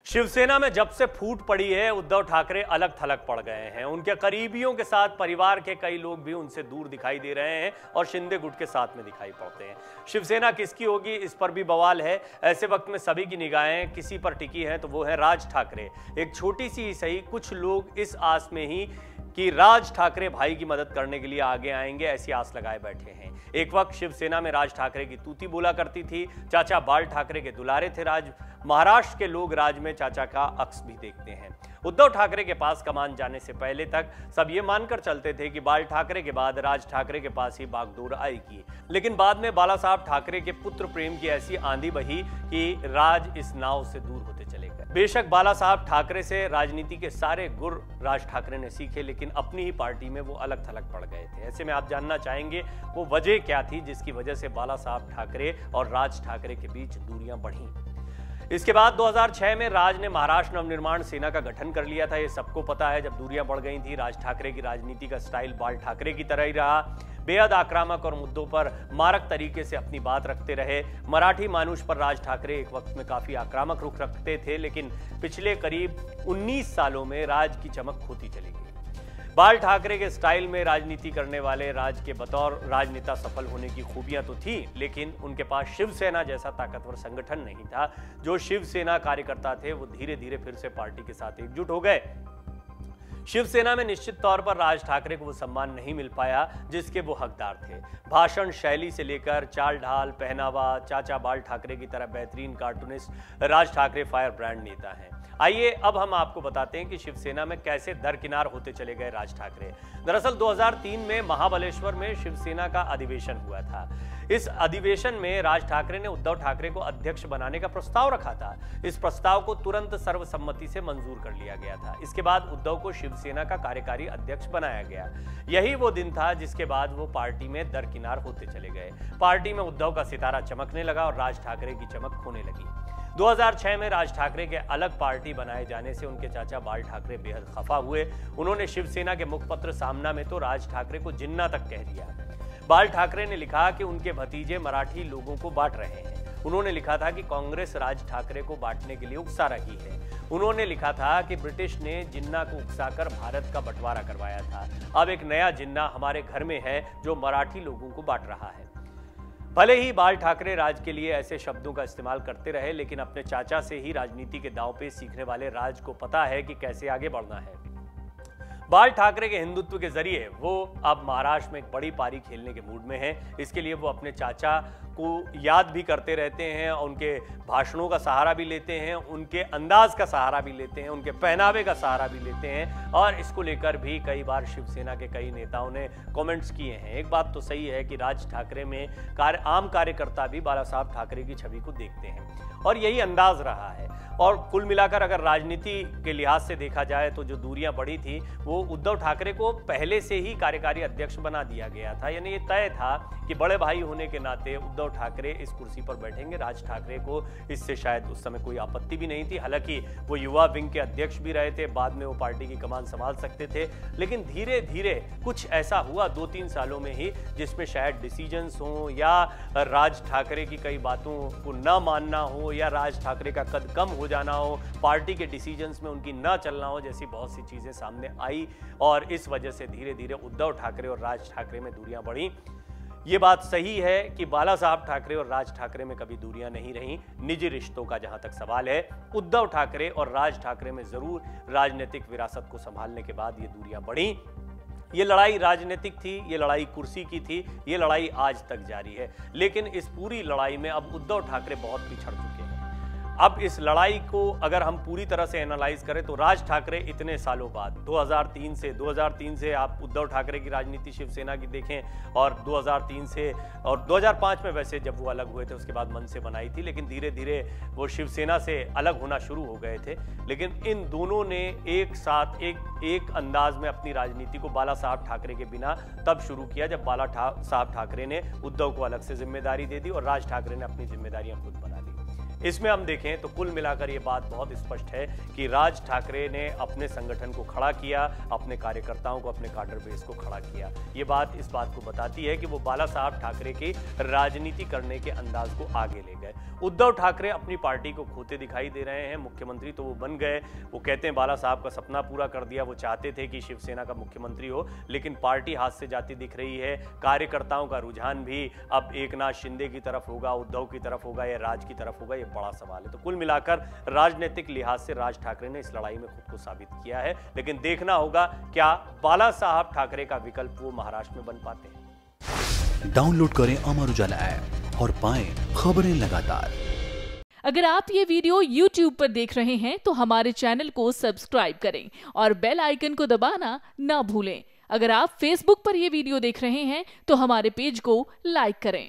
शिवसेना में जब से फूट पड़ी है, उद्धव ठाकरे अलग थलग पड़ गए हैं। उनके करीबियों के साथ परिवार के कई लोग भी उनसे दूर दिखाई दे रहे हैं और शिंदे गुट के साथ में दिखाई पड़ते हैं। शिवसेना किसकी होगी, इस पर भी बवाल है। ऐसे वक्त में सभी की निगाहें किसी पर टिकी हैं तो वो है राज ठाकरे। एक छोटी सी ही सही, कुछ लोग इस आस में ही कि राज ठाकरे भाई की मदद करने के लिए आगे आएंगे, ऐसी आस लगाए बैठे हैं। एक वक्त शिवसेना में राज ठाकरे की तूती बोला करती थी। चाचा बाल ठाकरे के दुलारे थे राज। महाराष्ट्र के लोग राज में चाचा का अक्स भी देखते हैं। उद्धव ठाकरे के पास कमान जाने से पहले तक सब ये मानकर चलते थे कि बाल ठाकरे के बाद राज ठाकरे के पास ही बागडोर आएगी, लेकिन बाद में बाला साहब ठाकरे के पुत्र प्रेम की ऐसी आंधी बही कि राज इस नाव से दूर होते चले गए। बेशक बाला साहब ठाकरे से राजनीति के सारे गुर राज ठाकरे ने सीखे, लेकिन अपनी ही पार्टी में वो अलग थलग पड़ गए थे। ऐसे में आप जानना चाहेंगे वो वजह क्या थी जिसकी वजह से बाला साहब ठाकरे और राज ठाकरे के बीच दूरियां बढ़ी। इसके बाद 2006 में राज ने महाराष्ट्र नवनिर्माण सेना का गठन कर लिया था। ये सबको पता है। जब दूरियां बढ़ गई थी, राज ठाकरे की राजनीति का स्टाइल बाल ठाकरे की तरह ही रहा। बेहद आक्रामक और मुद्दों पर मारक तरीके से अपनी बात रखते रहे। मराठी मानुष पर राज ठाकरे एक वक्त में काफी आक्रामक रुख रखते थे, लेकिन पिछले करीब 19 सालों में राज की चमक खोती चली गई। बाल ठाकरे के स्टाइल में राजनीति करने वाले राज के बतौर राजनेता सफल होने की खूबियां तो थी, लेकिन उनके पास शिवसेना जैसा ताकतवर संगठन नहीं था। जो शिवसेना कार्यकर्ता थे वो धीरे धीरे फिर से पार्टी के साथ एकजुट हो गए। शिवसेना में निश्चित तौर पर राज ठाकरे को वो सम्मान नहीं मिल पाया जिसके वो हकदार थे। भाषण शैली से लेकर चाल ढाल, पहनावा, चाचा बाल ठाकरे की तरह बेहतरीन cartoonist Raj Thackeray fire brand नेता हैं। आइए अब हम आपको बताते हैं कि शिवसेना में कैसे दरकिनार होते चले गए राज ठाकरे। दरअसल 2003 में महाबलेश्वर में शिवसेना का अधिवेशन हुआ था। इस अधिवेशन में राज ठाकरे ने उद्धव ठाकरे को अध्यक्ष बनाने का प्रस्ताव रखा था। इस प्रस्ताव को तुरंत सर्वसम्मति से मंजूर कर लिया गया था। इसके बाद उद्धव को शिवसेना का कार्यकारी अध्यक्ष बनाया गया। यही वो दिन था जिसके बाद वो पार्टी में दरकिनार होते चले गए। पार्टी में उद्धव का सितारा चमकने लगा और राज ठाकरे की चमक खोने लगी। 2006 में राज ठाकरे के अलग पार्टी बनाए जाने से उनके चाचा बाल ठाकरे बेहद खफा हुए। उन्होंने शिवसेना के मुखपत्र सामना में तो राज ठाकरे को जिन्ना तक कह दिया। बाल ठाकरे ने लिखा कि उनके भतीजे मराठी लोगों को बांट रहे हैं। उन्होंने लिखा था कि कांग्रेस राज ठाकरे को बांटने के लिए उकसा रही है। उन्होंने लिखा था कि ब्रिटिश ने जिन्ना को उकसाकर भारत का बंटवारा करवाया था। अब एक नया जिन्ना हमारे घर में है जो मराठी लोगों को बांट रहा है। भले ही बाल ठाकरे राज के लिए ऐसे शब्दों का इस्तेमाल करते रहे, लेकिन अपने चाचा से ही राजनीति के दांव पे सीखने वाले राज को पता है कि कैसे आगे बढ़ना है। बाल ठाकरे के हिंदुत्व के जरिए वो अब महाराष्ट्र में एक बड़ी पारी खेलने के मूड में हैं। इसके लिए वो अपने चाचा को याद भी करते रहते हैं, उनके भाषणों का सहारा भी लेते हैं, उनके अंदाज का सहारा भी लेते हैं, उनके पहनावे का सहारा भी लेते हैं। और इसको लेकर भी कई बार शिवसेना के कई नेताओं ने कमेंट्स किए हैं। एक बात तो सही है कि राज ठाकरे में आम कार्यकर्ता भी बाला साहब ठाकरे की छवि को देखते हैं और यही अंदाज रहा है। और कुल मिलाकर अगर राजनीति के लिहाज से देखा जाए तो जो दूरियां बढ़ी थी वो उद्धव ठाकरे को पहले से ही कार्यकारी अध्यक्ष बना दिया गया था। यानी ये तय था कि बड़े भाई होने के नाते उद्धव ठाकरे इस कुर्सी पर बैठेंगे। राज ठाकरे को इससे शायद उस समय कोई आपत्ति भी नहीं थी। हालांकि वो युवा विंग के अध्यक्ष भी रहे थे, बाद में वो पार्टी की कमान संभाल सकते थे। लेकिन धीरे धीरे कुछ ऐसा हुआ 2-3 सालों में ही जिसमें शायद डिसीजंस हो या राज ठाकरे की कई बातों को न मानना हो या राज ठाकरे का कद कम हो जाना हो, पार्टी के डिसीजंस में उनकी ना चलना हो, जैसी बहुत सी चीजें सामने आई और इस वजह से धीरे धीरे उद्धव ठाकरे और राज ठाकरे में दूरियां बढ़ी। ये बात सही है कि बाला साहब ठाकरे और राज ठाकरे में कभी दूरियां नहीं रहीं। निजी रिश्तों का जहां तक सवाल है, उद्धव ठाकरे और राज ठाकरे में जरूर राजनीतिक विरासत को संभालने के बाद ये दूरियां बढ़ी। ये लड़ाई राजनीतिक थी, ये लड़ाई कुर्सी की थी, ये लड़ाई आज तक जारी है। लेकिन इस पूरी लड़ाई में अब उद्धव ठाकरे बहुत पिछड़ चुके हैं। अब इस लड़ाई को अगर हम पूरी तरह से एनालाइज करें तो राज ठाकरे इतने सालों बाद 2003 से आप उद्धव ठाकरे की राजनीति शिवसेना की देखें और 2003 से और 2005 में वैसे जब वो अलग हुए थे उसके बाद मन से बनाई थी, लेकिन धीरे धीरे वो शिवसेना से अलग होना शुरू हो गए थे। लेकिन इन दोनों ने एक साथ एक अंदाज में अपनी राजनीति को बाला साहब ठाकरे के बिना तब शुरू किया जब बाला साहब ठाकरे ने उद्धव को अलग से जिम्मेदारी दे दी और राज ठाकरे ने अपनी जिम्मेदारियां खुद बना ली। इसमें हम देखें तो कुल मिलाकर ये बात बहुत स्पष्ट है कि राज ठाकरे ने अपने संगठन को खड़ा किया, अपने कार्यकर्ताओं को, अपने काडर बेस को खड़ा किया। ये बात इस बात को बताती है कि वो बाला साहब ठाकरे की राजनीति करने के अंदाज को आगे ले गए। उद्धव ठाकरे अपनी पार्टी को खोते दिखाई दे रहे हैं। मुख्यमंत्री तो वो बन गए, वो कहते हैं बाला साहब का सपना पूरा कर दिया। वो चाहते थे कि शिवसेना का मुख्यमंत्री हो, लेकिन पार्टी हाथ से जाती दिख रही है। कार्यकर्ताओं का रुझान भी अब एकनाथ शिंदे की तरफ होगा, उद्धव की तरफ होगा या राज की तरफ होगा, ये बड़ा सवाल है। तो कुल मिलाकर राजनीतिक लिहाज से राज ठाकरे ने इस लड़ाई में खुद को साबित किया है, लेकिन देखना होगा क्या बाला साहब ठाकरे का विकल्प वो महाराष्ट्र में बन पाते हैं। डाउनलोड करें अमर उजाला ऐप और पाएं खबरें लगातार। अगर आप ये वीडियो YouTube पर देख रहे हैं तो हमारे चैनल को सब्सक्राइब करें और बेल आइकन को दबाना ना भूलें। अगर आप Facebook पर ये वीडियो देख रहे हैं तो हमारे पेज को लाइक करें।